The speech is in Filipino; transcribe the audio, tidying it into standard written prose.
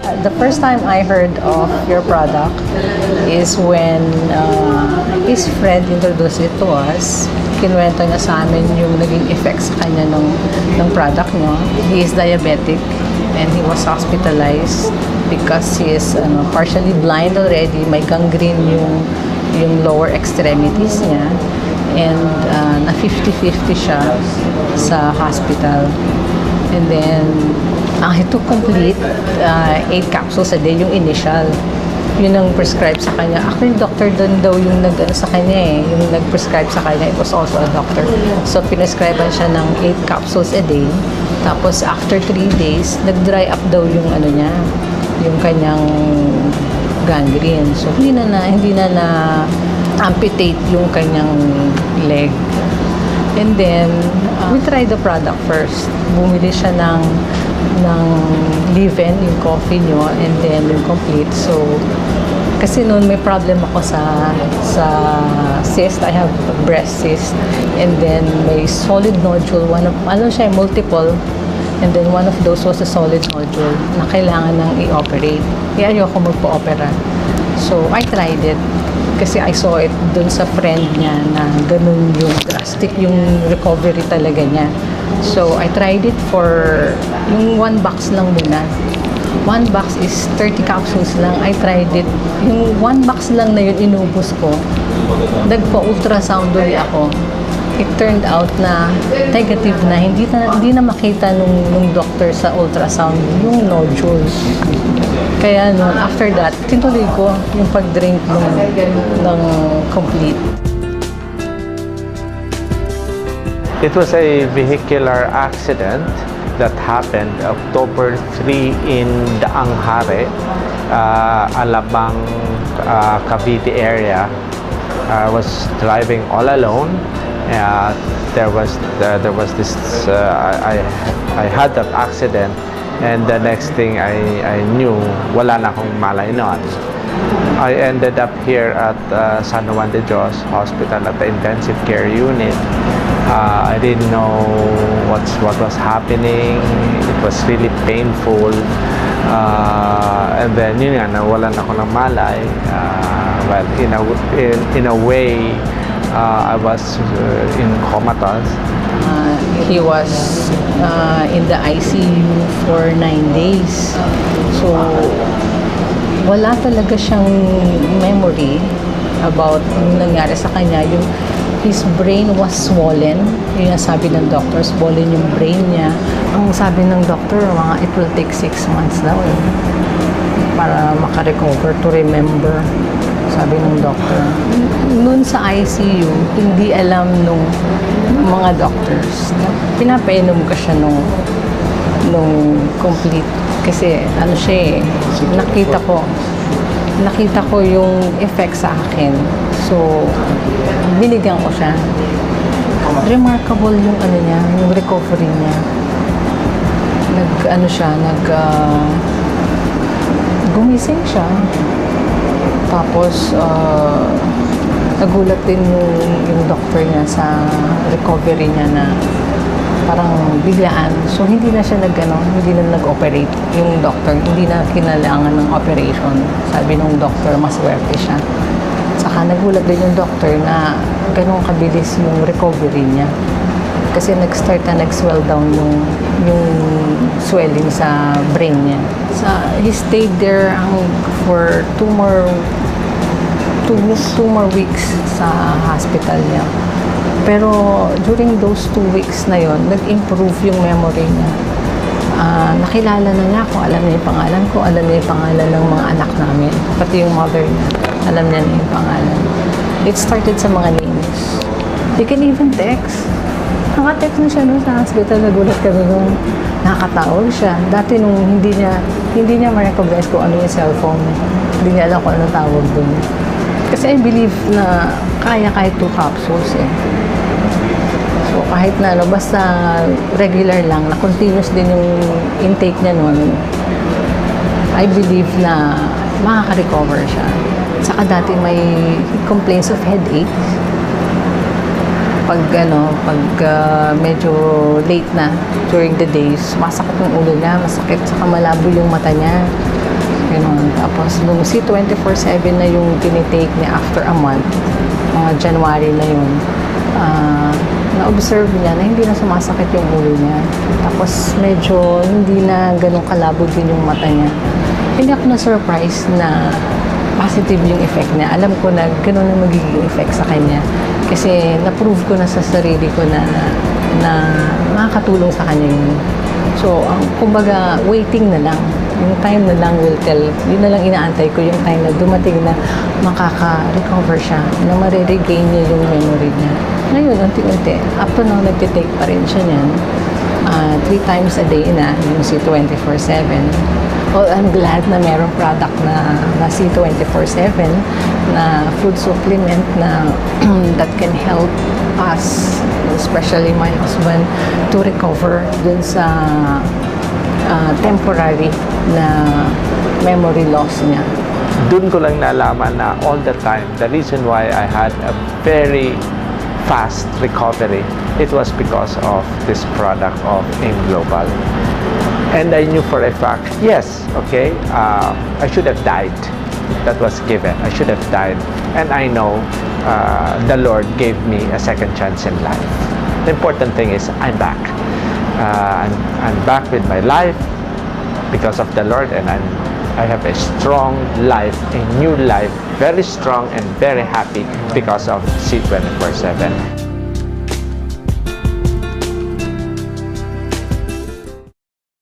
The first time I heard of your product is when his friend introduced it to us. Kinuwento niya sa amin yung naging effects sa kanya ng product nyo. He is diabetic and he was hospitalized because he is partially blind already. May gangrene yung lower extremities niya. And na 50-50 siya sa hospital. And then, he took complete 8 capsules a day, yung initial. Yun ang prescribe sa kanya. Actually, doctor doon daw yung sa kanya eh. Yung nag-prescribe sa kanya, it was also a doctor. So, pinescribean siya ng 8 capsules a day. Tapos, after 3 days, nag-dry up daw yung niya, yung kanyang gangrene. So, hindi na amputate yung kanyang leg. And then, we tried the product first. Bumili siya ng leave-in, yung coffee nyo, and then yung complete. So, kasi noon may problem ako sa cyst. I have breast cyst. And then, may solid nodule. Multiple. And then, one of those was a solid nodule na kailangan nang i-operate. Kaya ayoko magpa-opera. So, I tried it. Kasi I saw it dun sa friend niya na ganun yung drastic yung recovery talaga niya. So, I tried it for yung 1 box lang muna. 1 box is 30 capsules lang. I tried it. Yung 1 box lang na yun, inubos ko. Nagpa-ultrasound ulit ako. It turned out na negative na. Hindi na makita nung doctor sa ultrasound yung nodules. Kaya noon, after that, tinuloy ko yung pag-drink ng complete. It was a vehicular accident that happened October 3 in Daanghare, Alabang, Cavite area. I was driving all alone. There was this. I had that accident, and the next thing I knew, wala na akong malay noon. I ended up here at San Juan de Dios Hospital at the intensive care unit. I didn't know what was happening. It was really painful. And then yun nga, nawalan ako ng malay. Well, in a way, I was in comatose. He was in the ICU for 9 days. So, wala talaga siyang memory about yung nangyari sa kanya. His brain was swollen. Yun ang sabi ng doctor, swollen yung brain niya. Ang sabi ng doctor, it will take 6 months daw para makarecover, to remember. Sabi ng doctor. Noon sa ICU, hindi alam nung mga doctors. Pinapainom ka siya nung complete. Kasi siya nakita ko yung effect sa akin. So, binigyan ko siya. Remarkable yung yung recovery niya. Gumising siya. Tapos, nagulat din yung doctor niya sa recovery niya na parang biglaan. So, hindi na siya hindi na nag-operate yung doctor. Hindi na kinailangan ng operation. Sabi ng doctor, maswerte siya. Saka nagulat din yung doctor na ganun kabilis yung recovery niya. Kasi nag-swell down yung swelling sa brain niya. He stayed there for 2 more weeks sa hospital niya. Pero during those 2 weeks na yon, nag-improve yung memory niya. Nakilala na niya ako, alam niya yung pangalan ko, alam niya yung pangalan ng mga anak namin, pati yung mother niya, alam niya na yung pangalan. It started sa mga names. He can even text. Naka-text na siya sa hospital, nagulat kami nung nakakatawag siya. Dati nung hindi niya ma-recognize kung ano yung cellphone. Hindi niya alam kung ano tawag dun. Kasi I believe na kaya kahit 2 capsules So kahit na basta regular lang, na continuous din yung intake niya noon, I believe na makaka-recover siya. Saka dati may complaints of headache. Pag medyo late na during the days, masakit yung ulo niya, masakit, saka malabo yung mata niya. Ganun. Tapos, nung C24/7 na yung tinitake niya after a month, mga January na yun, na-observe niya na hindi na sumasakit yung ulo niya. Tapos, medyo hindi na ganun kalabog din yung mata niya. Hindi ako na-surprise na positive yung effect niya. Alam ko na ganun na magiging effect sa kanya. Kasi na-prove ko na sa sarili ko na makakatulong sa kanya yun. So, kumbaga, waiting na lang. Yung time na lang will tell. Yun na lang inaantay ko, yung time na dumating na makaka-recover siya, na mariregain niya yung memory niya. Ngayon, unti-unti, up to now, nagtitake pa rin siya niyan. 3 times a day na, yung C24/7. Well, I'm glad na merong product na C24/7 na food supplement na that can help us, especially my husband, to recover dun sa temporary na memory loss niya. Doon ko lang nalaman na all the time, the reason why I had a very fast recovery, it was because of this product of AIM Global. And I knew for a fact, yes, okay, I should have died. That was given. I should have died. And I know the Lord gave me a second chance in life. The important thing is I'm back. I'm back with my life because of the Lord, and I have a strong life, a new life, very strong and very happy because of C24/7.